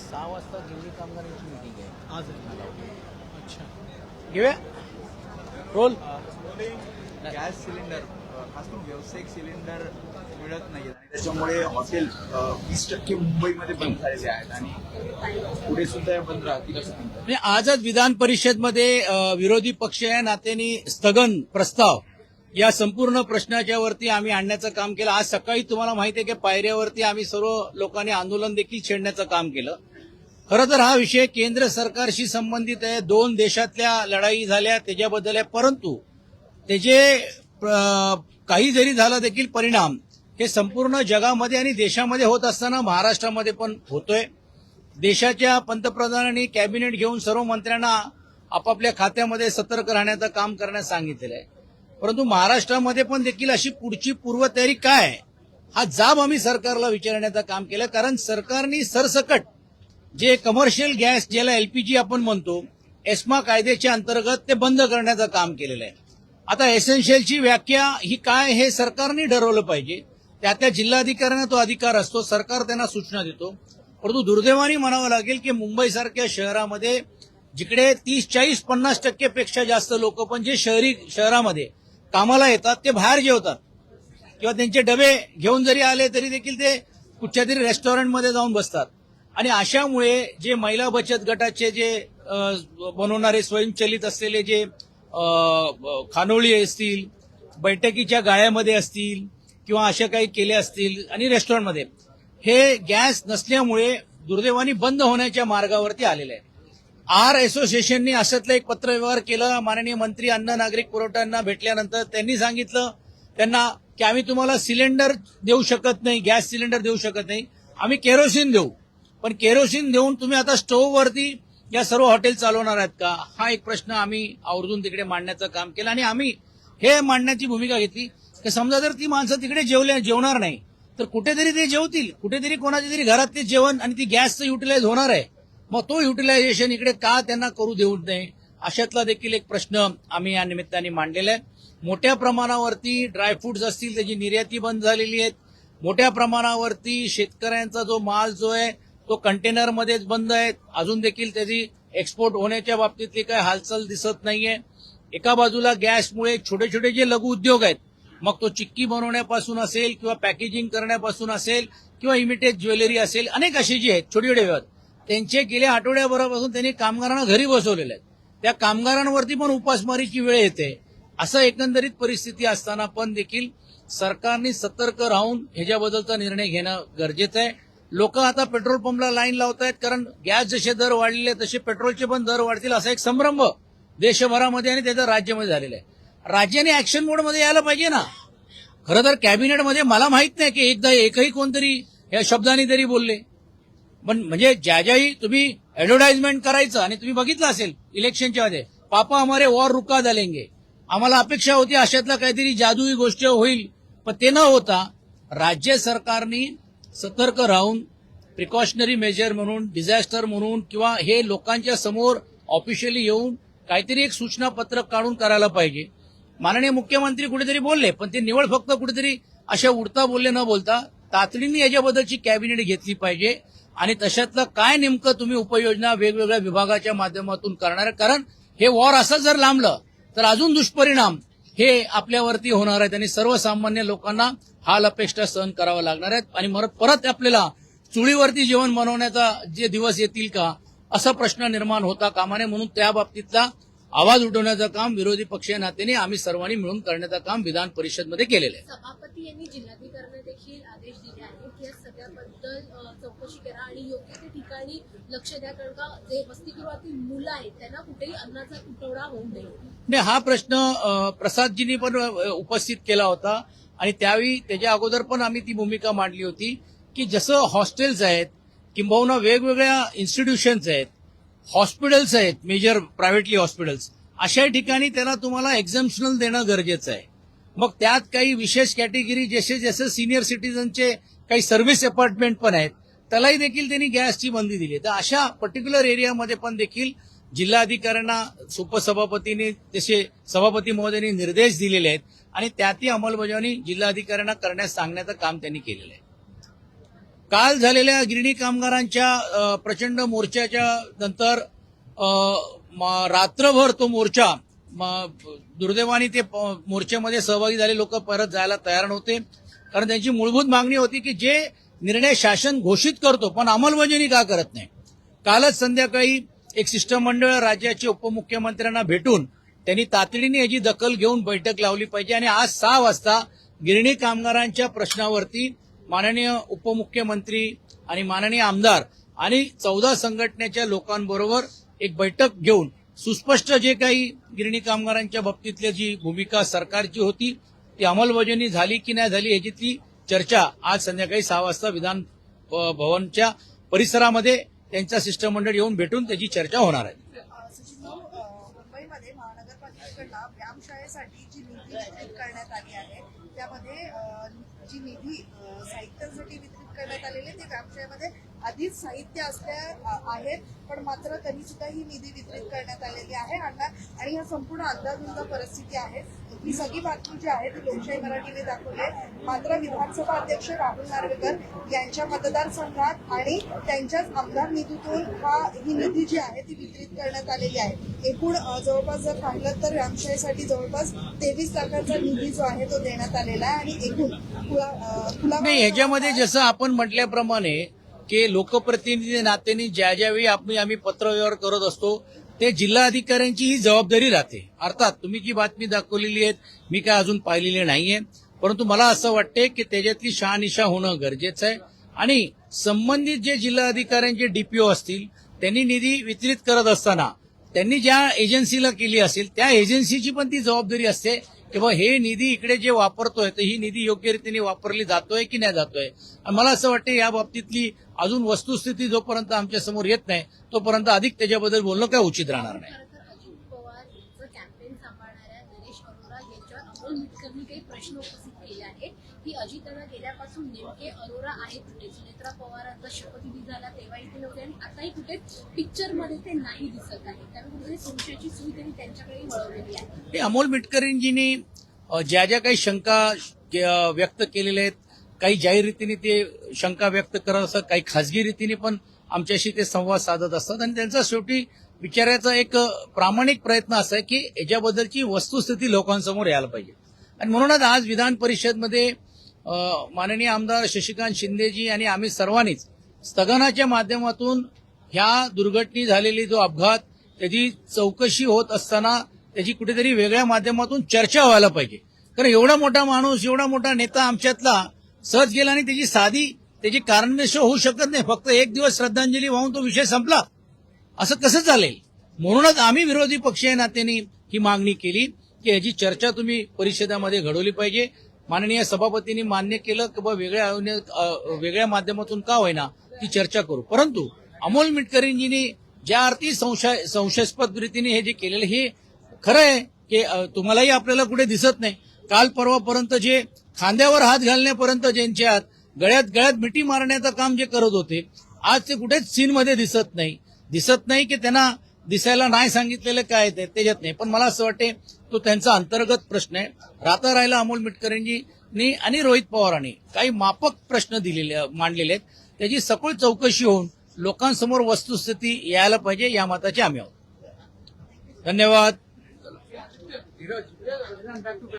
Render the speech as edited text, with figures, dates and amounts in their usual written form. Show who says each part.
Speaker 1: 6 वाजता गिरणी कामगारांची मीटिंग आहे
Speaker 2: आज आहे. अच्छा.
Speaker 1: घेऊया रोल.
Speaker 3: गॅस सिलेंडर खास करून व्यावसायिक सिलेंडर मिळत नाहीत आणि त्याच्यामुळे हॉटेल 20% मुंबईमध्ये बंद झालेले आहेत आणि पुढे सुद्धा बंद राहतील असं म्हणतात.
Speaker 1: म्हणजे आजच विधान परिषदमध्ये विरोधी पक्ष या नात्याने स्थगन प्रस्ताव या संपूर्ण प्रश्नाच्या वरती आम्ही आणण्याचं काम केलं. आज सकाळी तुम्हाला माहिती आहे की पायऱ्यावरती आम्ही सर्व लोकांनी आंदोलन देखील छेडण्याचं काम केलं. खरं तर हा विषय केंद्र सरकारशी संबंधित आहे. 2 देशातल्या लढाई झाल्या त्याच्याबद्दल आहे, परंतु त्याचे काही जरी झालं देखील परिणाम हे संपूर्ण जगामध्ये आणि देशामध्ये होत असताना महाराष्ट्रामध्ये पण होतोय. देशाच्या पंतप्रधानांनी कॅबिनेट घेऊन सर्व मंत्र्यांना आपापल्या खात्यामध्ये सतर्क राहण्याचं काम करण्यास सांगितलेलं आहे. परंतु महाराष्ट्रामध्ये पण देखील अशी पुढची पूर्वतयारी काय आहे हा जाब आम्ही सरकारला विचारण्याचं काम केलं. कारण सरकारने सरसकट जे कमर्शियल गॅस ज्याला एलपीजी आपण म्हणतो एस्मा कायद्याच्या अंतर्गत ते बंद करण्याचं काम केलेलं आहे. आता एसेन्शियलची व्याख्या ही काय हे सरकारने ठरवलं पाहिजे. त्या जिल्हाधिकाऱ्यांना तो अधिकार असतो, सरकार त्यांना सूचना देतो. परंतु दुर्दैवाने म्हणावं लागेल की मुंबईसारख्या शहरामध्ये जिकडे 30-40-50% पेक्षा जास्त लोक पण जे शहरामध्ये कामाला येतात ते बाहेर जेवतात किंवा त्यांचे डबे घेऊन जरी आले तरी देखील ते कुठच्या तरी रेस्टॉरंटमध्ये जाऊन बसतात. आणि अशामुळे जे महिला बचत गटाचे जे बनवणारे स्वयंचलित असलेले जे खानोळी असतील, बैठकीच्या गाळ्यामध्ये असतील किंवा अशा काही केल्या असतील आणि रेस्टॉरंटमध्ये हे गॅस नसल्यामुळे दुर्दैवाने बंद होण्याच्या मार्गावरती आलेले आहे. आर असोसिएशननी असंतलं एक पत्रव्यवहार केलं. माननीय मंत्री अन्न नागरिक पुरवठा यांना भेटल्यानंतर त्यांनी सांगितलं त्यांना की आम्ही तुम्हाला सिलेंडर देऊ शकत नाही, गॅस सिलेंडर देऊ शकत नाही, आम्ही केरोसिन देऊ. पण केरोसिन देऊन तुम्ही आता स्टोव्हवरती या सर्व हॉटेल चालवणार आहेत का हा एक प्रश्न आम्ही आवर्जून तिकडे मांडण्याचं काम केलं. आणि आम्ही हे मांडण्याची भूमिका घेतली की समजा जर ती माणसं तिकडे जेवणार नाही तर कुठेतरी ते जेवतील, कुठेतरी कोणाच्या तरी घरात ते जेवण आणि ती गॅसचं युटिलाइज होणार आहे. मग तो युटिलायझेशन इकडे का त्यांना करू देऊ नये अशातला देखील एक प्रश्न आम्ही या निमित्ताने मांडलेला आहे. मोठ्या प्रमाणावरती ड्रायफ्रुट्स असतील त्याची निर्याती बंद झालेली आहे. मोठ्या प्रमाणावरती शेतकऱ्यांचा जो माल जो आहे तो कंटेनरमध्येच बंद आहे. अजून देखील त्याची एक्सपोर्ट होण्याच्या बाबतीतली काही हालचाल दिसत नाहीये. एका बाजूला गॅसमुळे छोटे छोटे जे लघु उद्योग आहेत, मग तो चिक्की बनवण्यापासून असेल किंवा पॅकेजिंग करण्यापासून असेल किंवा इमिटेड ज्वेलरी असेल, अनेक असे जे आहेत छोटे छोटे व्यवहार त्यांचे गेल्या आठवड्याभरापासून त्यांनी कामगारांना घरी बसवलेले आहेत. त्या कामगारांवरती पण उपासमारीची वेळ येते. असं एकंदरीत परिस्थिती असताना पण देखील सरकारने सतर्क राहून ह्याच्याबद्दलचा निर्णय घेणं गरजेचं आहे. लोक आता पेट्रोल पंपला लाईन लावत आहेत कारण गॅस जसे दर वाढलेले तसे पेट्रोलचे पण दर वाढतील असा एक संभ्रम देशभरामध्ये आणि त्याच्या राज्यामध्ये झालेला आहे. राज्याने ऍक्शन मोडमध्ये यायला पाहिजे ना. खरं तर कॅबिनेटमध्ये मला माहित नाही की एकही कोणतरी या शब्दाने तरी बोलले. पण म्हणजे ज्याही तुम्ही ऍडव्हर्टाइजमेंट करायचं आणि तुम्ही बघितलं असेल इलेक्शनच्या मध्ये पापा हमारे वॉर रुका डालेंगे, आम्हाला अपेक्षा होती अशातला काहीतरी जादुई गोष्ट होईल, पण ते न होता राज्य सरकारने सतर्क राहून प्रिकॉशनरी मेजर म्हणून डिझास्टर म्हणून किंवा हे लोकांच्या समोर ऑफिशियली येऊन काहीतरी एक सूचना पत्रक काढून करायला पाहिजे. माननीय मुख्यमंत्री कुठेतरी बोलले पण ते निवड फक्त कुठेतरी अशा उडता बोलले न बोलता तातडीने याच्याबद्दलची कॅबिनेट घेतली पाहिजे आणि तशातलं काय नेमकं तुम्ही उपाययोजना वेगवेगळ्या विभागाच्या माध्यमातून करणार. कारण हे वॉर असं जर लांबलं तर अजून दुष्परिणाम हे आपल्यावरती होणार आहेत आणि सर्वसामान्य लोकांना हाल अपेक्षा सहन करावा लागणार आहेत आणि परत आपल्याला चुलीवरती जेवण बनवण्याचा जे दिवस येतील का असा प्रश्न निर्माण होता कामा नये. म्हणून त्या बाबतीतला आवाज उठवण्याचं काम विरोधी पक्षीय नात्याने आम्ही सर्वांनी मिळून करण्याचं काम विधान परिषदमध्ये केलेलं आहे.
Speaker 4: सभापती यांनी जिल्हाधिकाऱ्यांना देखील आदेश दिले आहेत की या सगळ्याबद्दल चौकशी करा आणि योग्य त्या ठिकाणी लक्ष द्या, कारण का जे वसतिगृहातील मुलं आहेत त्यांना कुठेही अन्नाचा तुटवडा होऊ नये.
Speaker 1: हा प्रश्न प्रसादजींनी पण उपस्थित केला होता आणि त्यावेळी त्याच्या अगोदर पण आम्ही ती भूमिका मांडली होती की जसं हॉस्टेल्स आहेत किंबहुना वेगवेगळ्या इन्स्टिट्यूशन्स आहेत, हॉस्पिटल्स आहेत, मेजर प्रायव्हेटली हॉस्पिटल्स, अशा ठिकाणी त्यांना तुम्हाला एक्झम्पशनल देणं गरजेचं आहे. मग त्यात काही विशेष कॅटेगरी जसे जसे सिनियर सिटीजनचे काही सर्व्हिस अपार्टमेंट पण आहेत त्यालाही देखील त्यांनी गॅसची बंदी दिली. तर अशा पर्टिक्युलर एरियामध्ये पण देखील जिल्हाधिकाऱ्यांना उपसभापतींनी तसे सभापती महोदयांनी निर्देश दिलेले आहेत आणि त्याची अंमलबजावणी जिल्हाधिकाऱ्यांना करण्यास सांगण्याचं काम त्यांनी केलेलं आहे. काल झालेल्या गिरणी कामगारांच्या प्रचंड मोर्चाच्या नंतर रात्रभर तो मोर्चा दुर्दैवाने ते मोर्चामध्ये सहभागी झाले लोक परत जायला तयार नव्हते, कारण त्यांची मूलभूत मागणी होती की जे निर्णय शासन घोषित करतो पण अंमलबजावणी का करत नाही. कालच संध्याकाळी एक शिष्टमंडळ राज्याचे उपमुख्यमंत्र्यांना भेटून त्यांनी तातडीने याची दखल घेऊन बैठक लावली पाहिजे आणि आज 6 वाजता गिरणी कामगारांच्या प्रश्नावरती माननीय उपमुख्यमंत्री आणि माननीय आमदार आणि 14 संघटनेच्या लोकांबरोबर एक बैठक घेऊन सुस्पष्ट जे काही गिरणी कामगारांच्या बाबतीतली जी भूमिका सरकारची होती ती अंमलबजावणी झाली की नाही झाली याची चर्चा आज संध्याकाळी 6 वाजता विधान भवनच्या परिसरामध्ये त्यांचा शिष्टमंडळ येऊन भेटून त्याची चर्चा होणार आहे.
Speaker 2: मुंबईमध्ये महानगरपालिकेकडनं व्यायामशाळेसाठी जी निधी वितरित करण्यात आली आहे त्यामध्ये जी निधी साहित्यासाठी वितरित करण्यात आलेली ते व्यायामशाळेमध्ये आधीच साहित्य आहेत, पण मात्र तरी सुद्धा ही निधी वितरित करण्यात आलेली आहे आणि ह्या संपूर्ण अंदाधुंद परिस्थिती आहे. ही सगळी बातमी जी आहे ती लोकशाही मराठीने दाखवली आहे. मात्र विधानसभा अध्यक्ष राहुल नार्वेकर यांच्या मतदारसंघात आणि त्यांच्याच आमदार निधीतून ही निधी जी आहे ती वितरित करण्यात आलेली आहे. एकूण जवळपास जर पाहिलं तर व्यायामशाळेसाठी जवळपास 23 लाखांचा निधी जो आहे तो देण्यात आलेला आहे आणि एकूण
Speaker 1: नाही ह्याच्यामध्ये जसं आपण म्हटल्याप्रमाणे की लोकप्रतिनिधी नात्याने ज्यावेळी आम्ही पत्रव्यवहार करत असतो ते जिल्हाधिकाऱ्यांची ही जबाबदारी राहते. अर्थात तुम्ही जी बातमी दाखवलेली आहे मी काय अजून पाहिलेली नाहीये, परंतु मला असं वाटते की त्याच्यातली शहानिशा होणं गरजेचं आहे आणि संबंधित जे जिल्हाधिकाऱ्यांचे डीपीओ असतील त्यांनी निधी वितरित करत असताना त्यांनी ज्या एजन्सीला केली असेल त्या एजन्सीची पण ती जबाबदारी असते की बाबा हे निधी इकडे जे वापरतोय तर ही निधी योग्य रीतीने वापरली जातोय की नाही जातोय. आणि मला असं वाटतं या बाबतीतली अजून वस्तुस्थिती जोपर्यंत आमच्या समोर येत नाही तोपर्यंत अधिक त्याच्याबद्दल बोलणं काय उचित राहणार नाही.
Speaker 4: अजित पवार यांचं कॅम्पेन सांभाळणाऱ्या नरेश अरोरा यांच्यावर अमोल मिटकरनी काही प्रश्न उपस्थित केले आहेत की अजितांना गेल्यापासून नेमके अरोरा आहे कुठे. सुनेत्रा पवारांचा शपथविधी झाला तेव्हाही ते नव्हते आणि आताही कुठे पिक्चरमध्ये ते नाही दिसत आहे. त्यामुळे संशयाची सुई त्यांनी त्यांच्याकडे वळवलेली आहे.
Speaker 1: अमोल मिटकरींजींनी ज्या ज्या काही शंका व्यक्त केलेल्या आहेत काही जाहीर रीतीने ते शंका व्यक्त करत असतात, काही खासगी रीतीने पण आमच्याशी ते संवाद साधत असतात आणि त्यांचा शेवटी विचारायचा एक प्रामाणिक प्रयत्न असा आहे की याच्याबद्दलची वस्तुस्थिती लोकांसमोर यायला पाहिजे. आणि म्हणूनच आज विधान परिषदमध्ये माननीय आमदार शशिकांत शिंदेजी आणि आम्ही सर्वांनीच स्थगनाच्या माध्यमातून ह्या दुर्घटनी झालेली जो अपघात त्याची चौकशी होत असताना त्याची कुठेतरी वेगळ्या माध्यमातून चर्चा व्हायला पाहिजे. कारण एवढा मोठा माणूस एवढा मोठा नेता आमच्यातला सहज गेला आणि त्याची कारणनिश्चय होऊ शकत नाही. फक्त एक दिवस श्रद्धांजली वाहून तो विषय संपला असं कसं चालेल. म्हणूनच आम्ही विरोधी पक्षीय नात्याने ही मागणी केली की याची चर्चा तुम्ही परिषदेमध्ये घडवली पाहिजे. माननीय सभापतींनी मान्य केलं की वेगळ्या माध्यमातून का होईना ती चर्चा करू. परंतु अमोल मिटकरींजींनी ज्या अर्थी संशयास्पद रीतीने हे जे केलेलं हे खरं आहे की तुम्हालाही आपल्याला कुठे दिसत नाही. काल परवापर्यंत जे खांद्यावर हात घालण्यापर्यंत ज्यांच्या गळ्यात मिठी मारण्याचं काम जे करत होते आज ते कुठेच सीनमध्ये दिसत नाही की त्यांना दिसायला नाही सांगितलेलं काय त्याच्यात नाही. पण मला असं वाटते तो त्यांचा अंतर्गत प्रश्न आहे. राहिला अमोल मिटकरींनी आणि रोहित पवारांनी काही माफक प्रश्न मांडलेले आहेत त्याची सखोल चौकशी होऊन लोकांसमोर वस्तुस्थिती यायला पाहिजे या मताचे आम्ही आहोत. धन्यवाद.